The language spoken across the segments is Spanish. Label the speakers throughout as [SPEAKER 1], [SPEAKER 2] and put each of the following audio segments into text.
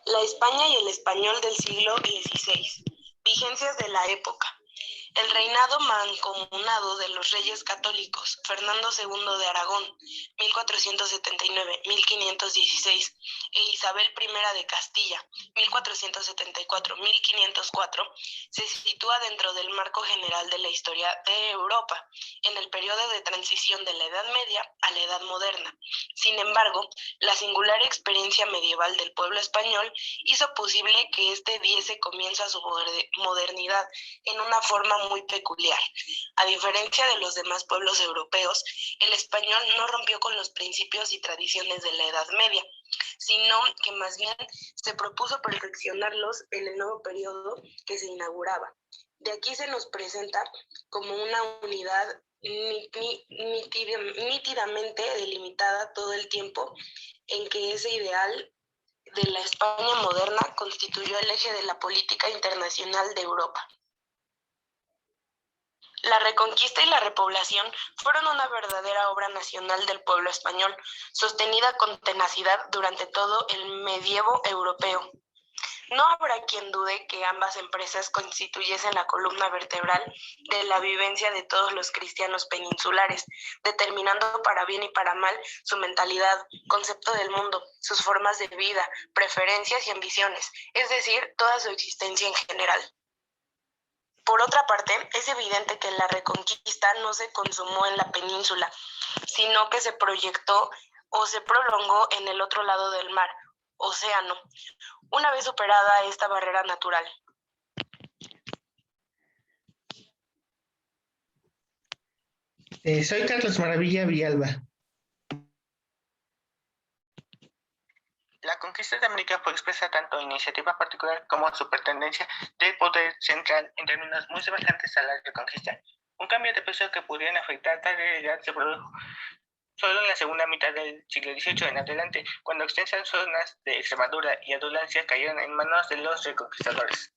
[SPEAKER 1] La España y el español del siglo XVI. Vigencias de la época. El reinado mancomunado de los reyes católicos, Fernando II de Aragón, 1479-1516, e Isabel I de Castilla, 1474-1504, se sitúa dentro del marco general de la historia de Europa, en el periodo de transición de la Edad Media a la Edad Moderna. Sin embargo, la singular experiencia medieval del pueblo español hizo posible que éste diese comienzo a su modernidad en una forma muy peculiar. A diferencia de los demás pueblos europeos, el español no rompió con los principios y tradiciones de la Edad Media, sino que más bien se propuso perfeccionarlos en el nuevo periodo que se inauguraba. De aquí se nos presenta como una unidad nítidamente delimitada todo el tiempo en que ese ideal de la España moderna constituyó el eje de la política internacional de Europa. La reconquista y la repoblación fueron una verdadera obra nacional del pueblo español, sostenida con tenacidad durante todo el medievo europeo. No habrá quien dude que ambas empresas constituyesen la columna vertebral de la vivencia de todos los cristianos peninsulares, determinando para bien y para mal su mentalidad, concepto del mundo, sus formas de vida, preferencias y ambiciones, es decir, toda su existencia en general. Por otra parte, es evidente que la reconquista no se consumó en la península, sino que se proyectó o se prolongó en el otro lado del mar, océano, una vez superada esta barrera natural.
[SPEAKER 2] Soy Carlos Maravilla Villalba.
[SPEAKER 3] La conquista de América fue expresa tanto en iniciativa particular como en su pretendencia de poder central en términos muy semejantes a la reconquista. Un cambio de peso que pudiera afectar tal realidad se produjo solo en la segunda mitad del siglo XVIII en adelante, cuando extensas zonas de Extremadura y Andalucía cayeron en manos de los reconquistadores.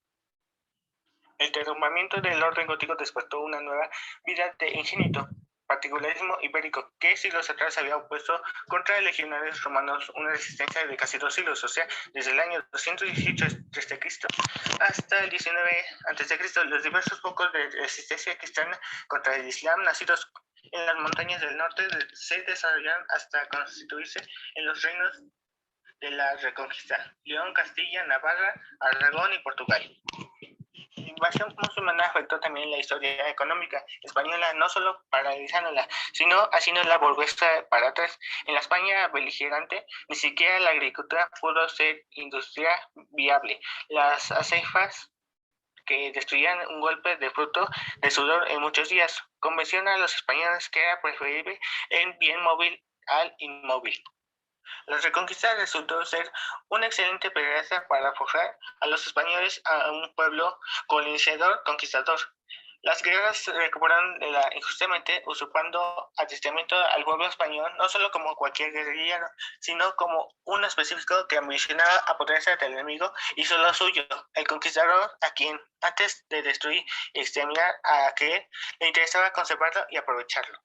[SPEAKER 3] El derrumbamiento del orden gótico despertó una nueva vida de ingénito particularismo ibérico, que siglos atrás había opuesto contra legionarios romanos una resistencia de casi 2 siglos, o sea, desde el año 218 a.C. hasta el 19 a.C., los diversos focos de resistencia cristiana contra el Islam nacidos en las montañas del norte se desarrollaron hasta constituirse en los reinos de la Reconquista: León, Castilla, Navarra, Aragón y Portugal. La invasión musulmana afectó también la historia económica española, no solo paralizándola, sino haciéndola volverse para atrás. En la España beligerante, ni siquiera la agricultura pudo ser industria viable. Las aceifas que destruían un golpe de fruto de sudor en muchos días convencieron a los españoles que era preferible el bien móvil al inmóvil. La reconquista resultó ser una excelente pedrería para forjar a los españoles a un pueblo colonizador conquistador. Las guerras se recuperaron injustamente, usurpando adiestramiento al pueblo español no solo como cualquier guerrillero, sino como uno específico que ambicionaba apoderarse del enemigo y solo suyo, el conquistador, a quien antes de destruir y exterminar a aquel, le interesaba conservarlo y aprovecharlo.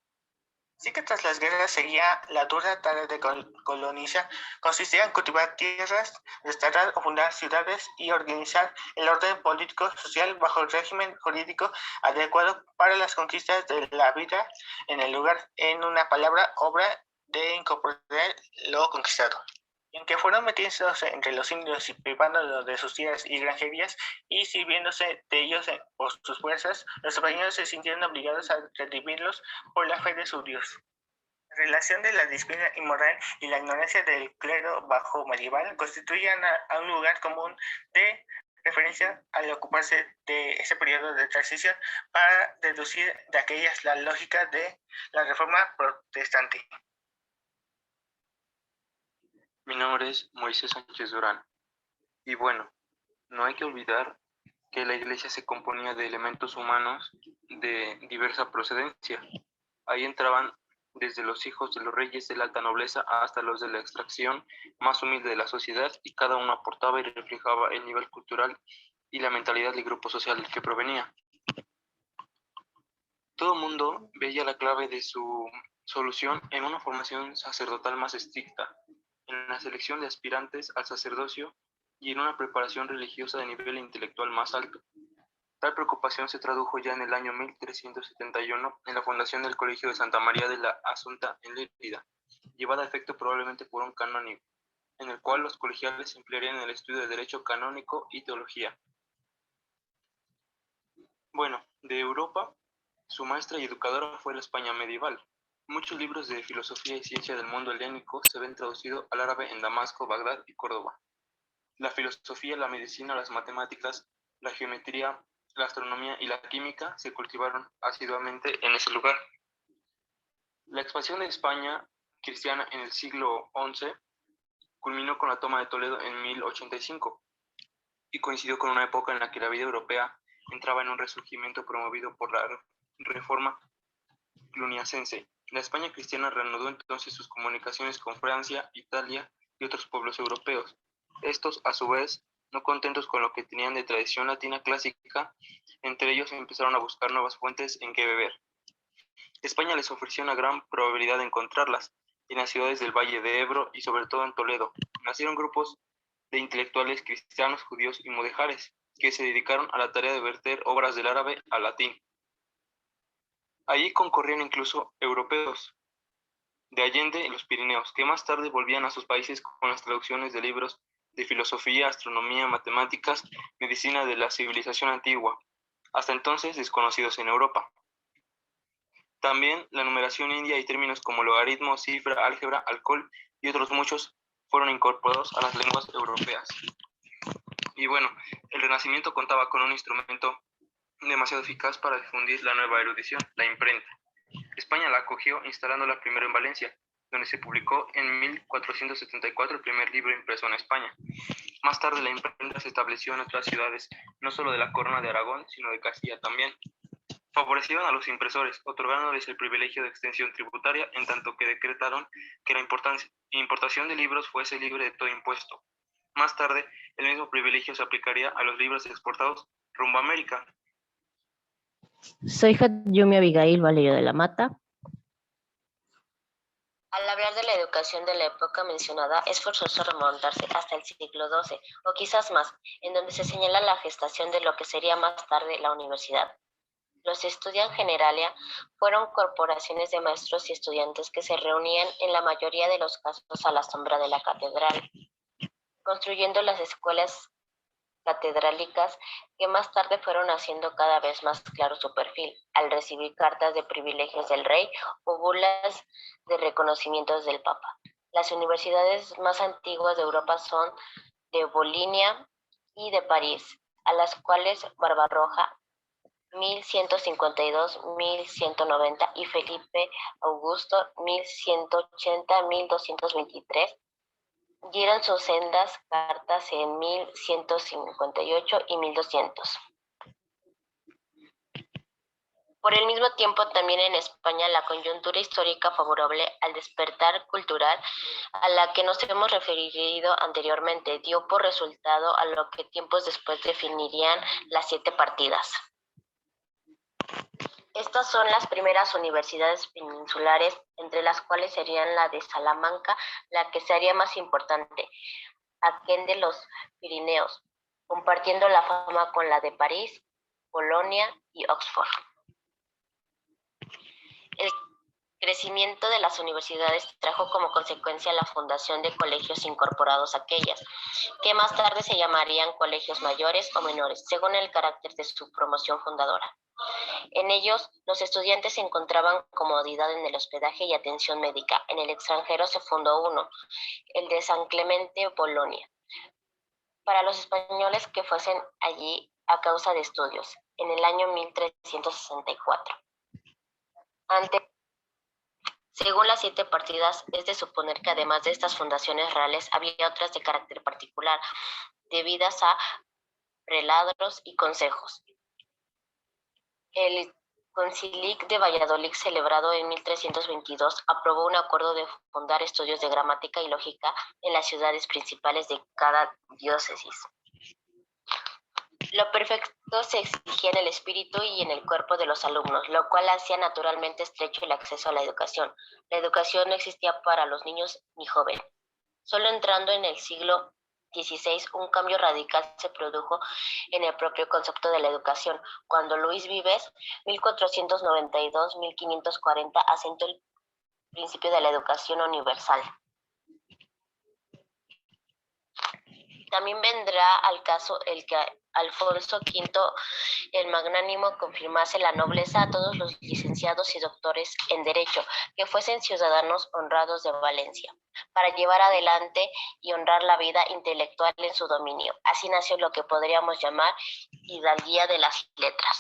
[SPEAKER 3] Así que tras las guerras seguía la dura tarea de colonizar. Consistía en cultivar tierras, restaurar o fundar ciudades y organizar el orden político-social bajo el régimen jurídico adecuado para las conquistas de la vida en el lugar, en una palabra, obra de incorporar lo conquistado. En que fueron metiéndose entre los indios y privándolos de sus tierras y granjerías y sirviéndose de ellos por sus fuerzas, los españoles se sintieron obligados a redimirlos por la fe de su Dios. La relación de la disciplina inmoral y la ignorancia del clero bajo medieval constituían a un lugar común de referencia al ocuparse de ese periodo de transición para deducir de aquellas la lógica de la reforma protestante.
[SPEAKER 4] Mi nombre es Moisés Sánchez Durán. Y bueno, no hay que olvidar que la iglesia se componía de elementos humanos de diversa procedencia. Ahí entraban desde los hijos de los reyes de la alta nobleza hasta los de la extracción más humilde de la sociedad, y cada uno aportaba y reflejaba el nivel cultural y la mentalidad del grupo social del que provenía. Todo el mundo veía la clave de su solución en una formación sacerdotal más estricta, en la selección de aspirantes al sacerdocio y en una preparación religiosa de nivel intelectual más alto. Tal preocupación se tradujo ya en el año 1371 en la fundación del Colegio de Santa María de la Asunta en Lérida, llevada a efecto probablemente por un canónigo, en el cual los colegiales emplearían el estudio de derecho canónico y teología. Bueno, de Europa, su maestra y educadora fue la España medieval. Muchos libros de filosofía y ciencia del mundo helénico se ven traducidos al árabe en Damasco, Bagdad y Córdoba. La filosofía, la medicina, las matemáticas, la geometría, la astronomía y la química se cultivaron asiduamente en ese lugar. La expansión de España cristiana en el siglo XI culminó con la toma de Toledo en 1085 y coincidió con una época en la que la vida europea entraba en un resurgimiento promovido por la Reforma Cluniacense. La España cristiana reanudó entonces sus comunicaciones con Francia, Italia y otros pueblos europeos. Estos, a su vez, no contentos con lo que tenían de tradición latina clásica, entre ellos empezaron a buscar nuevas fuentes en que beber. España les ofreció una gran probabilidad de encontrarlas en las ciudades del Valle de Ebro y sobre todo en Toledo. Nacieron grupos de intelectuales cristianos, judíos y mudejares que se dedicaron a la tarea de verter obras del árabe al latín. Allí concurrían incluso europeos de Allende y los Pirineos, que más tarde volvían a sus países con las traducciones de libros de filosofía, astronomía, matemáticas, medicina de la civilización antigua, hasta entonces desconocidos en Europa. También la numeración india y términos como logaritmo, cifra, álgebra, alcohol y otros muchos fueron incorporados a las lenguas europeas. Y bueno, el Renacimiento contaba con un instrumento demasiado eficaz para difundir la nueva erudición, la imprenta. España la acogió instalándola primero en Valencia, donde se publicó en 1474 el primer libro impreso en España. Más tarde la imprenta se estableció en otras ciudades, no solo de la Corona de Aragón, sino de Castilla también. Favorecieron a los impresores, otorgándoles el privilegio de extensión tributaria, en tanto que decretaron que la importación de libros fuese libre de todo impuesto. Más tarde, el mismo privilegio se aplicaría a los libros exportados rumbo a América.
[SPEAKER 5] Soy Yumi Abigail Valerio de la Mata.
[SPEAKER 6] Al hablar de la educación de la época mencionada, es forzoso remontarse hasta el siglo XII, o quizás más, en donde se señala la gestación de lo que sería más tarde la universidad. Los Studia Generalia fueron corporaciones de maestros y estudiantes que se reunían en la mayoría de los casos a la sombra de la catedral, construyendo las escuelas catedrálicas que más tarde fueron haciendo cada vez más claro su perfil, al recibir cartas de privilegios del rey o bulas de reconocimientos del papa. Las universidades más antiguas de Europa son de Bolonia y de París, a las cuales Barbarroja 1152-1190 y Felipe Augusto 1180-1223 dieron sus sendas cartas en 1158 y 1200. Por el mismo tiempo, también en España, la coyuntura histórica favorable al despertar cultural a la que nos hemos referido anteriormente dio por resultado a lo que tiempos después definirían las 7 partidas. Estas son las primeras universidades peninsulares, entre las cuales serían la de Salamanca, la que sería más importante, aquel de los Pirineos, compartiendo la fama con la de París, Bolonia y Oxford. El crecimiento de las universidades trajo como consecuencia la fundación de colegios incorporados a aquellas, que más tarde se llamarían colegios mayores o menores, según el carácter de su promoción fundadora. En ellos, los estudiantes encontraban comodidad en el hospedaje y atención médica. En el extranjero se fundó uno, el de San Clemente, Bolonia, para los españoles que fuesen allí a causa de estudios, en el año 1364. Según las 7 partidas, es de suponer que además de estas fundaciones reales, había otras de carácter particular, debidas a prelados y consejos. El Concilic de Valladolid, celebrado en 1322, aprobó un acuerdo de fundar estudios de gramática y lógica en las ciudades principales de cada diócesis. Lo perfecto se exigía en el espíritu y en el cuerpo de los alumnos, lo cual hacía naturalmente estrecho el acceso a la educación. La educación no existía para los niños ni jóvenes. Solo entrando en el siglo XVI, un cambio radical se produjo en el propio concepto de la educación, cuando Luis Vives, 1492-1540, asentó el principio de la educación universal. También vendrá al caso el que Alfonso V el Magnánimo confirmase la nobleza a todos los licenciados y doctores en Derecho, que fuesen ciudadanos honrados de Valencia, para llevar adelante y honrar la vida intelectual en su dominio. Así nació lo que podríamos llamar hidalguía de las letras.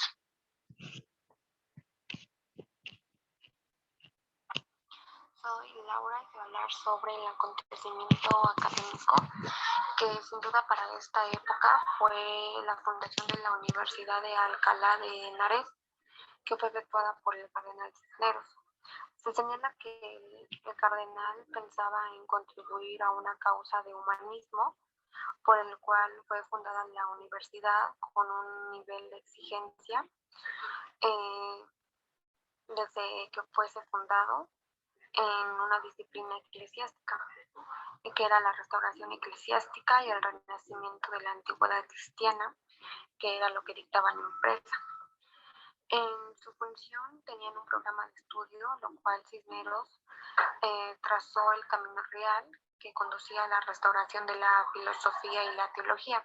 [SPEAKER 1] Soy Laura y voy a hablar sobre el acontecimiento académico que sin duda para esta época fue la fundación de la Universidad de Alcalá de Henares, que fue efectuada por el cardenal Cisneros. Se señala que el cardenal pensaba en contribuir a una causa de humanismo, por el cual fue fundada la universidad con un nivel de exigencia desde que fuese fundado en una disciplina eclesiástica, que era la restauración eclesiástica y el renacimiento de la antigüedad cristiana, que era lo que dictaba la empresa. En su función tenían un programa de estudio, lo cual Cisneros trazó el camino real que conducía a la restauración de la filosofía y la teología.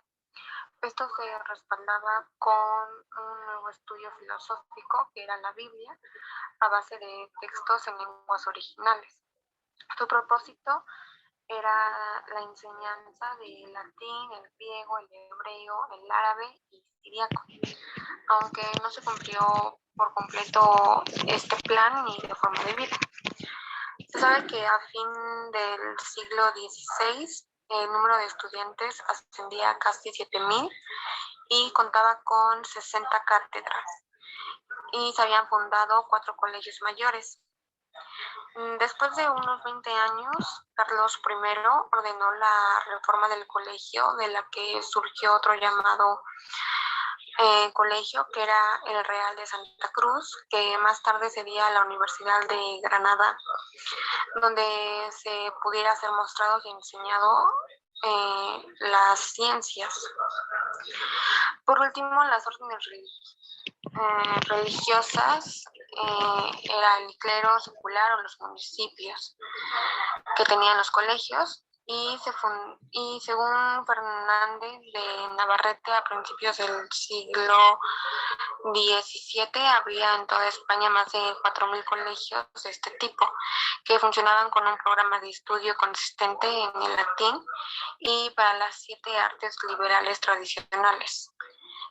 [SPEAKER 1] Esto se respaldaba con un nuevo estudio filosófico, que era la Biblia, a base de textos en lenguas originales. Su propósito era la enseñanza del latín, el griego, el hebreo, el árabe y siríaco, aunque no se cumplió por completo este plan ni de forma debida. Se sabe que a fin del siglo XVI el número de estudiantes ascendía a casi 7,000 y contaba con 60 cátedras y se habían fundado 4 colegios mayores. Después de unos 20 años, Carlos I ordenó la reforma del colegio, de la que surgió otro llamado colegio, que era el Real de Santa Cruz, que más tarde sería la Universidad de Granada, donde se pudiera ser mostrado y enseñado las ciencias. Por último, las órdenes religiosas era el clero secular o los municipios que tenían los colegios, y según Fernández de Navarrete, a principios del siglo XVII había en toda España más de 4,000 colegios de este tipo, que funcionaban con un programa de estudio consistente en el latín y para las 7 artes liberales tradicionales.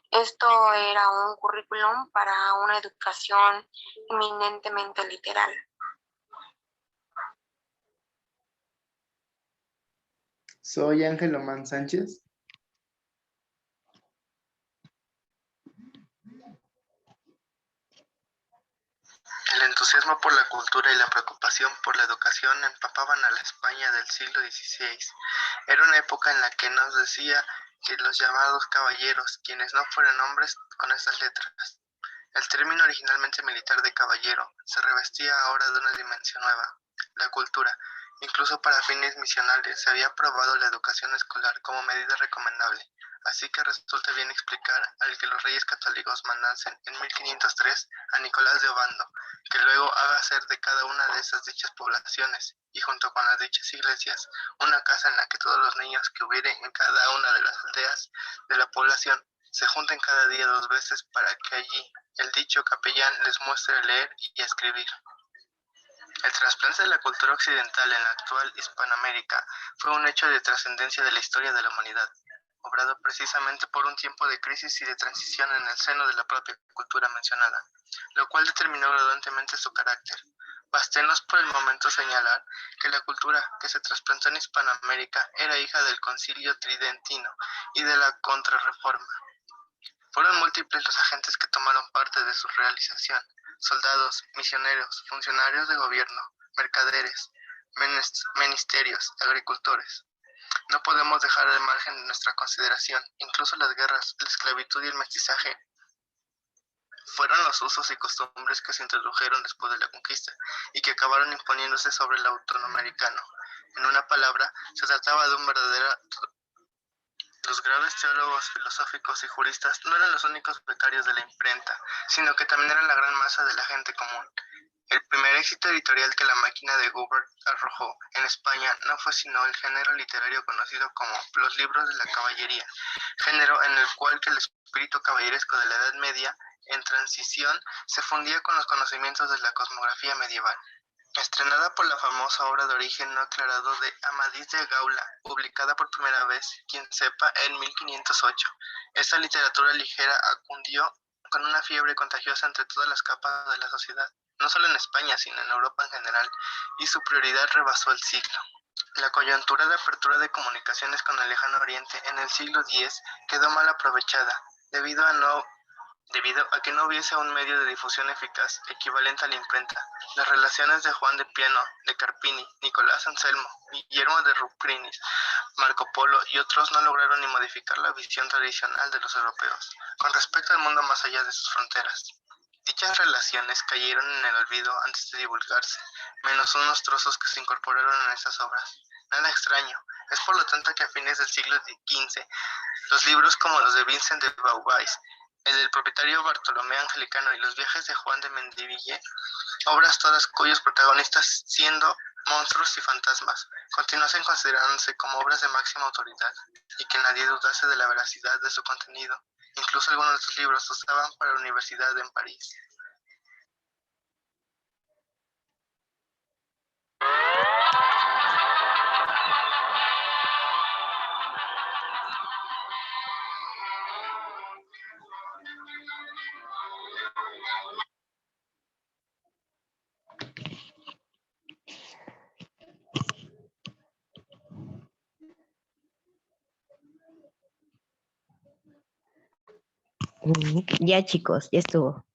[SPEAKER 1] Esto era un currículum para una educación eminentemente literal.
[SPEAKER 2] Soy Ángel Omán Sánchez.
[SPEAKER 3] El entusiasmo por la cultura y la preocupación por la educación empapaban a la España del siglo XVI. Era una época en la que nos decía que los llamados caballeros, quienes no fueran hombres con estas letras. El término originalmente militar de caballero se revestía ahora de una dimensión nueva, la cultura. Incluso para fines misionales se había aprobado la educación escolar como medida recomendable, así que resulta bien explicar al que los reyes católicos mandasen en 1503 a Nicolás de Obando, que luego haga hacer de cada una de esas dichas poblaciones, y junto con las dichas iglesias, una casa en la que todos los niños que hubiere en cada una de las aldeas de la población se junten cada día 2 veces para que allí el dicho capellán les muestre a leer y a escribir. El trasplante de la cultura occidental en la actual Hispanoamérica fue un hecho de trascendencia de la historia de la humanidad, obrado precisamente por un tiempo de crisis y de transición en el seno de la propia cultura mencionada, lo cual determinó gradualmente su carácter. Bastenos por el momento señalar que la cultura que se trasplantó en Hispanoamérica era hija del Concilio Tridentino y de la Contrarreforma. Fueron múltiples los agentes que tomaron parte de su realización: soldados, misioneros, funcionarios de gobierno, mercaderes, ministerios, agricultores. No podemos dejar de margen de nuestra consideración incluso las guerras, la esclavitud y el mestizaje. Fueron los usos y costumbres que se introdujeron después de la conquista y que acabaron imponiéndose sobre el autonoamericano. En una palabra, se trataba de un verdadero
[SPEAKER 7] Los graves teólogos, filosóficos y juristas no eran los únicos becarios de la imprenta, sino que también eran la gran masa de la gente común. El primer éxito editorial que la máquina de Guibert arrojó en España no fue sino el género literario conocido como los libros de la caballería, género en el cual el espíritu caballeresco de la Edad Media, en transición, se fundía con los conocimientos de la cosmografía medieval. Estrenada por la famosa obra de origen no aclarado de Amadís de Gaula, publicada por primera vez, quien sepa, en 1508. Esta literatura ligera acundió con una fiebre contagiosa entre todas las capas de la sociedad, no solo en España, sino en Europa en general, y su prioridad rebasó el siglo. La coyuntura de apertura de comunicaciones con el lejano oriente en el siglo X quedó mal aprovechada, debido a que no hubiese un medio de difusión eficaz equivalente a la imprenta. Las relaciones de Juan de Piano, de Carpini, Nicolás Anselmo, Guillermo de Ruprinis, Marco Polo y otros no lograron ni modificar la visión tradicional de los europeos con respecto al mundo más allá de sus fronteras. Dichas relaciones cayeron en el olvido antes de divulgarse, menos unos trozos que se incorporaron en estas obras. Nada extraño, es por lo tanto que a fines del siglo XV, los libros como los de Vincent de Beauvais, el del propietario Bartolomé Angelicano y los viajes de Juan de Mendiville, obras todas cuyos protagonistas, siendo monstruos y fantasmas, continuasen considerándose como obras de máxima autoridad y que nadie dudase de la veracidad de su contenido. Incluso algunos de sus libros se usaban para la universidad en París.
[SPEAKER 5] Ya chicos, ya estuvo.